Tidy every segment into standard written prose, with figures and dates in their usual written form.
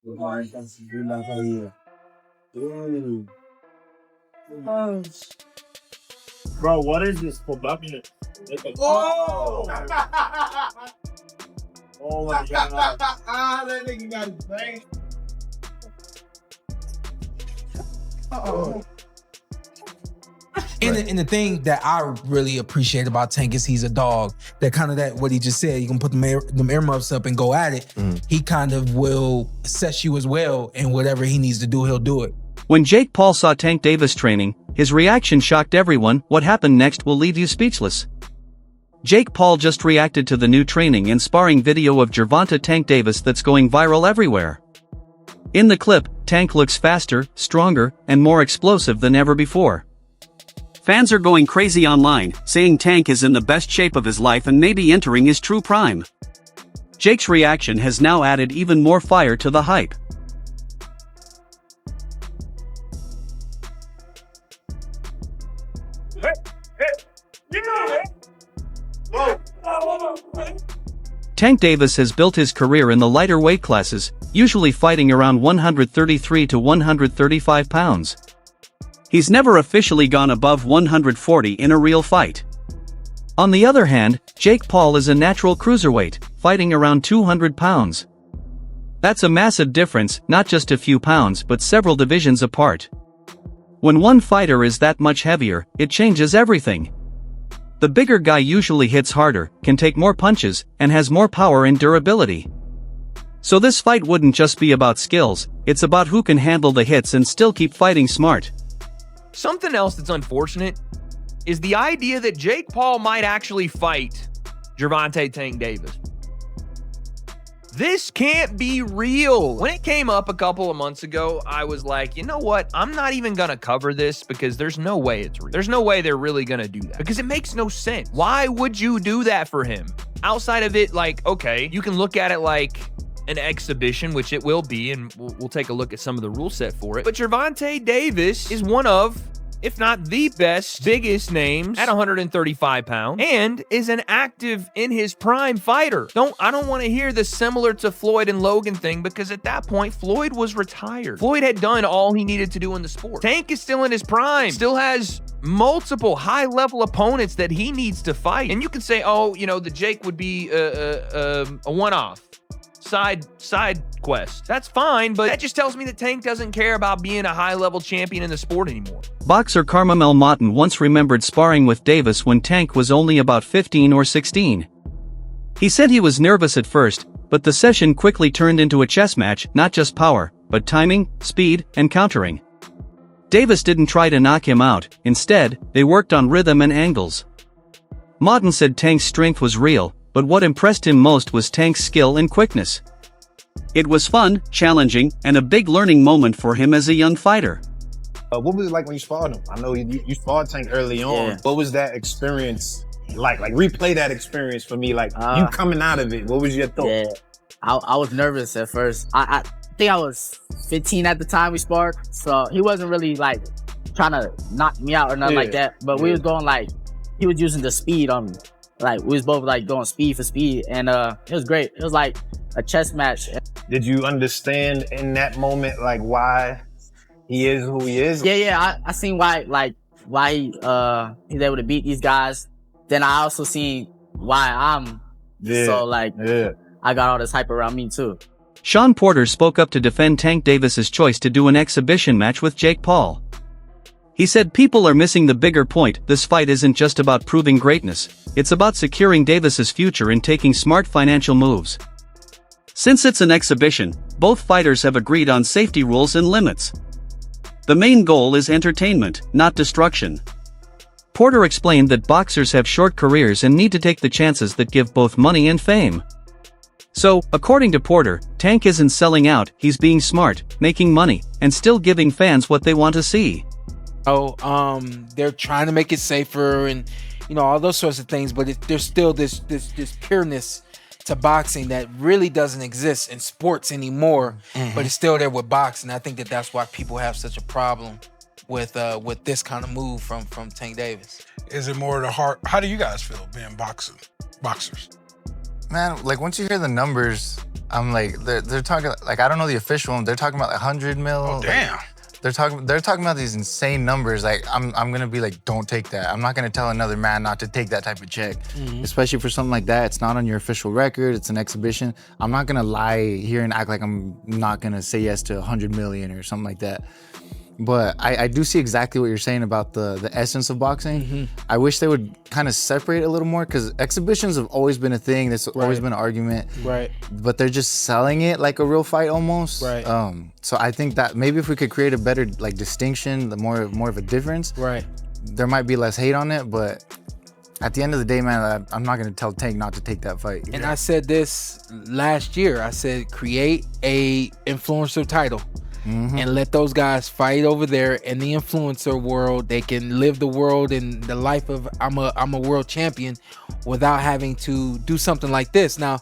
Bro, what is this? Oh! Oh my god. That nigga got his face. And the thing that I really appreciate about Tank is he's a dog. That kind of what he just said. You can put them earmuffs up and go at it. He kind of will assess you as well, and whatever he needs to do, he'll do it. When Jake Paul saw Tank Davis training, his reaction shocked everyone. What happened next will leave you speechless. Jake Paul just reacted to the new training and sparring video of Gervonta Tank Davis that's going viral everywhere. In the clip, Tank looks faster, stronger, and more explosive than ever before. Fans are going crazy online, saying Tank is in the best shape of his life and maybe entering his true prime. Jake's reaction has now added even more fire to the hype. Tank Davis has built his career in the lighter weight classes, usually fighting around 133 to 135 pounds. He's never officially gone above 140 in a real fight. On the other hand, Jake Paul is a natural cruiserweight, fighting around 200 pounds. That's a massive difference, not just a few pounds but several divisions apart. When one fighter is that much heavier, it changes everything. The bigger guy usually hits harder, can take more punches, and has more power and durability. So this fight wouldn't just be about skills, it's about who can handle the hits and still keep fighting smart. Something else that's unfortunate is the idea that Jake Paul might actually fight Gervonta Tank Davis. This can't be real. When it came up a couple of months ago, I was like, you know what? I'm not even going to cover this because there's no way it's real. There's no way they're really going to do that because it makes no sense. Why would you do that for him? Outside of it, like, okay, you can look at it like an exhibition, which it will be, and we'll take a look at some of the rule set for it. But Gervonta Davis is one of, if not the best, biggest names at 135 pounds and is an active in his prime fighter. I don't want to hear the similar to Floyd and Logan thing because at that point, Floyd was retired. Floyd had done all he needed to do in the sport. Tank is still in his prime, still has multiple high-level opponents that he needs to fight. And you can say, oh, you know, the Jake would be a one-off. Side quest. That's fine, but that just tells me that Tank doesn't care about being a high-level champion in the sport anymore. Boxer Carmel Moughton once remembered sparring with Davis when Tank was only about 15 or 16. He said he was nervous at first, but the session quickly turned into a chess match, not just power, but timing, speed, and countering. Davis didn't try to knock him out, instead, they worked on rhythm and angles. Moughton said Tank's strength was real, but what impressed him most was Tank's skill and quickness. It was fun, challenging, and a big learning moment for him as a young fighter. What was it like when you sparred him? I know you sparred Tank early on. Yeah. What was that experience like? Like, replay that experience for me. Like, you coming out of it, what was your thought? Yeah, I was nervous at first. I think I was 15 at the time we sparred, so he wasn't really like trying to knock me out or nothing like that. But we was going like, he was using the speed on me. Like, we was both like going speed for speed, and it was great. It was like a chess match. Did you understand in that moment like why he is who he is? Yeah. I seen why he's able to beat these guys. Then I also seen why I'm so like I got all this hype around me too. Sean Porter spoke up to defend Tank Davis's choice to do an exhibition match with Jake Paul. He said people are missing the bigger point. This fight isn't just about proving greatness, it's about securing Davis's future and taking smart financial moves. Since it's an exhibition, both fighters have agreed on safety rules and limits. The main goal is entertainment, not destruction. Porter explained that boxers have short careers and need to take the chances that give both money and fame. So, according to Porter, Tank isn't selling out, he's being smart, making money, and still giving fans what they want to see. They're trying to make it safer and, you know, all those sorts of things, but there's still this pureness to boxing that really doesn't exist in sports anymore, but it's still there with boxing. I think that's why people have such a problem with this kind of move from Tank Davis. Is it more the heart? How do you guys feel being boxers? Man, like once you hear the numbers, I'm like, they're talking like I don't know the official one. They're talking about like 100 mil. Oh, damn. Like, they're talking about these insane numbers. Like I'm gonna be like, don't take that. I'm not gonna tell another man not to take that type of check, especially for something like that. It's not on your official record. It's an exhibition. I'm not gonna lie here and act like I'm not gonna say yes to 100 million or something like that. But I do see exactly what you're saying about the essence of boxing. I wish they would kind of separate a little more because exhibitions have always been a thing. There's always been an argument. Right. But they're just selling it like a real fight almost. Right. So I think that maybe if we could create a better like distinction, the more of a difference. Right. There might be less hate on it, but at the end of the day, man, I'm not gonna tell Tank not to take that fight. And I said this last year. I said create a influencer title. And let those guys fight over there in the influencer world. They can live the world and the life of I'm a world champion without having to do something like this. Now,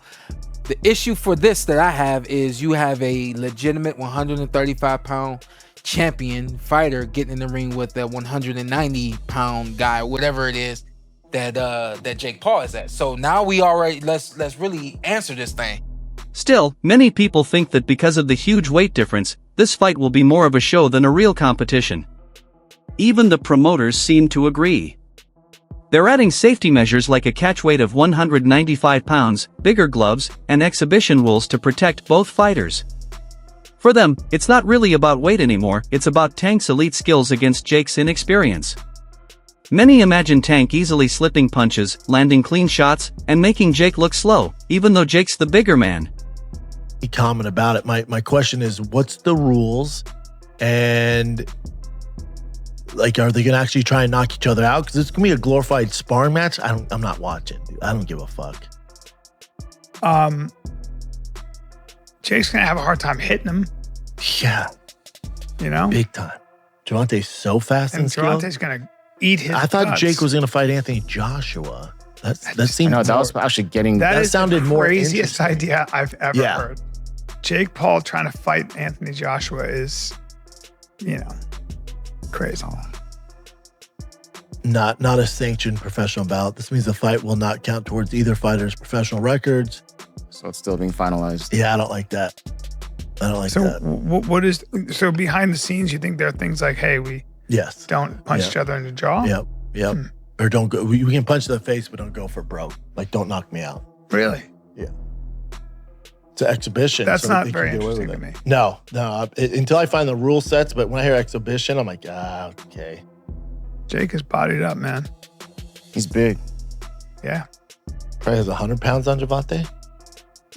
the issue for this that I have is you have a legitimate 135-pound champion fighter getting in the ring with a 190-pound guy, whatever it is that Jake Paul is at. So now we already let's really answer this thing. Still, many people think that because of the huge weight difference, this fight will be more of a show than a real competition. Even the promoters seem to agree. They're adding safety measures like a catch weight of 195 pounds, bigger gloves, and exhibition rules to protect both fighters. For them, it's not really about weight anymore, it's about Tank's elite skills against Jake's inexperience. Many imagine Tank easily slipping punches, landing clean shots, and making Jake look slow, even though Jake's the bigger man. Comment about it. My question is, what's the rules, and like, are they gonna actually try and knock each other out? Because it's gonna be a glorified sparring match. I'm not watching, dude. I don't give a fuck. Jake's gonna have a hard time hitting him. Yeah, You know, big time. Gervonta's so fast and skilled. Gervonta's gonna eat his. I thought guts. Jake was gonna fight Anthony Joshua. That seemed. No, that was actually getting. That sounded the more craziest interesting. idea I've ever Yeah. heard. Jake Paul trying to fight Anthony Joshua is, crazy. Not a sanctioned professional bout. This means the fight will not count towards either fighter's professional records. So it's still being finalized. Yeah, I don't like that. I don't like So that. what is so behind the scenes? You think there are things like, hey, we Yes. don't punch each other in the jaw? Yep. Or don't go. We can punch in the face, but don't go for broke. Like, don't knock me out. Really? Yeah. It's an exhibition. That's so not they very can get away interesting with to it. me. No. Until I find the rule sets, but when I hear exhibition, I'm like, okay. Jake is bodied up, man. He's big. Yeah, Probably has 100 pounds on Gervonta.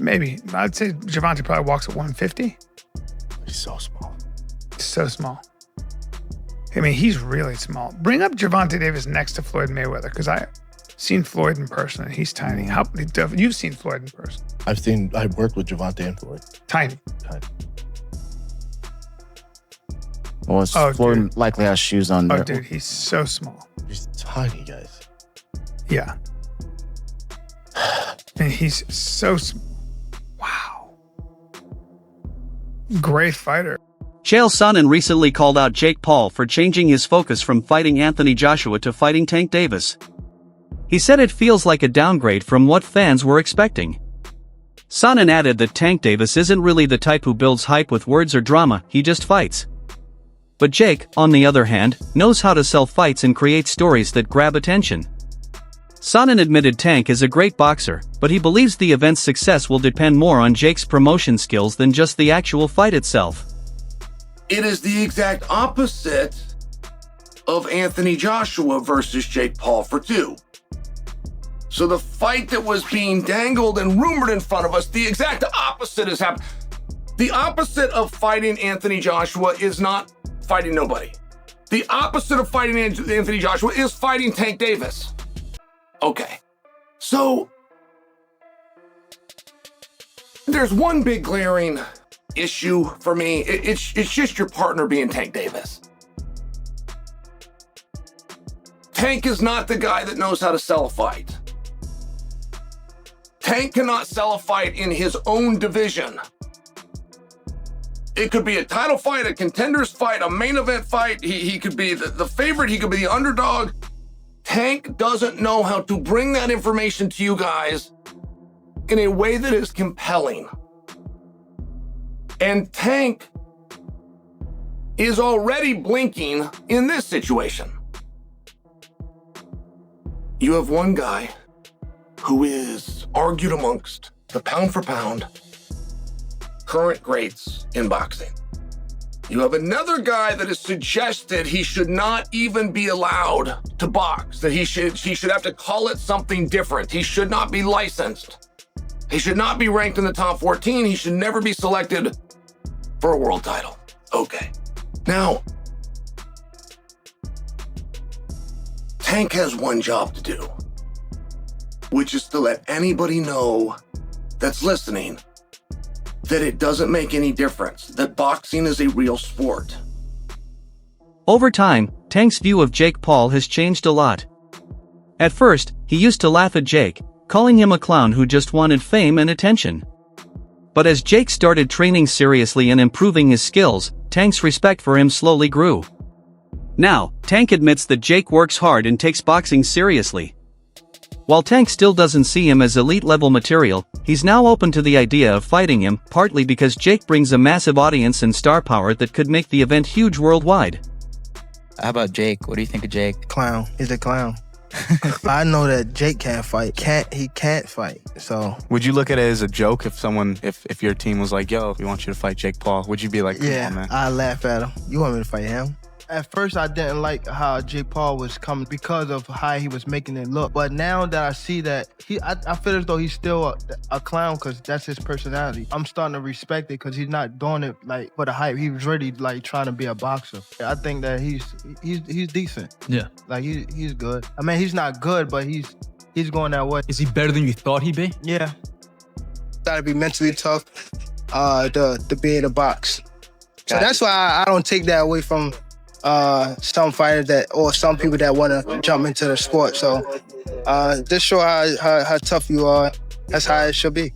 maybe. I'd say Gervonta probably walks at 150. He's so small. So small. I mean, he's really small. Bring up Gervonta Davis next to Floyd Mayweather, because I've seen Floyd in person and he's tiny. You've seen Floyd in person? I've worked with Gervonta and Floyd. Tiny. Well, Floyd likely has shoes on there. Oh, dude, he's so small. He's tiny, guys. Yeah. And he's so wow. Great fighter. Chael Sonnen recently called out Jake Paul for changing his focus from fighting Anthony Joshua to fighting Tank Davis. He said it feels like a downgrade from what fans were expecting. Sonnen added that Tank Davis isn't really the type who builds hype with words or drama, he just fights. But Jake, on the other hand, knows how to sell fights and create stories that grab attention. Sonnen admitted Tank is a great boxer, but he believes the event's success will depend more on Jake's promotion skills than just the actual fight itself. It is the exact opposite of Anthony Joshua versus Jake Paul for 2. So the fight that was being dangled and rumored in front of us, the exact opposite has happened. The opposite of fighting Anthony Joshua is not fighting nobody. The opposite of fighting Anthony Joshua is fighting Tank Davis. Okay. So there's one big glaring issue for me. It's just your partner being Tank Davis. Tank is not the guy that knows how to sell a fight. Tank cannot sell a fight in his own division. It could be a title fight, a contenders fight, a main event fight. He could be the favorite. He could be the underdog. Tank doesn't know how to bring that information to you guys in a way that is compelling. And Tank is already blinking in this situation. You have one guy who is argued amongst the pound for pound current greats in boxing. You have another guy that has suggested he should not even be allowed to box, that he should have to call it something different. He should not be licensed. He should not be ranked in the top 14. He should never be selected for a world title. Okay. Now, Tank has one job to do, which is to let anybody know that's listening that it doesn't make any difference, that boxing is a real sport. Over time, Tank's view of Jake Paul has changed a lot. At first, he used to laugh at Jake, calling him a clown who just wanted fame and attention. But as Jake started training seriously and improving his skills, Tank's respect for him slowly grew. Now, Tank admits that Jake works hard and takes boxing seriously. While Tank still doesn't see him as elite-level material, he's now open to the idea of fighting him, partly because Jake brings a massive audience and star power that could make the event huge worldwide. How about Jake? What do you think of Jake? Clown. He's a clown. I know that Jake can't fight. He can't fight. So would you look at it as a joke if your team was like, yo, we want you to fight Jake Paul? Would you be like, come on, man? I laugh at him. You want me to fight him? At first, I didn't like how Jake Paul was coming because of how he was making it look. But now that I see that, I feel as though he's still a clown because that's his personality. I'm starting to respect it because he's not doing it like for the hype. He was really like trying to be a boxer. I think that he's decent. Yeah. Like he's good. I mean, he's not good, but he's going that way. Is he better than you thought he'd be? Yeah. Gotta be mentally tough to be in a box. So that's why I don't take that away from some fighters or some people that want to jump into the sport. So just show how tough you are. That's how it should be.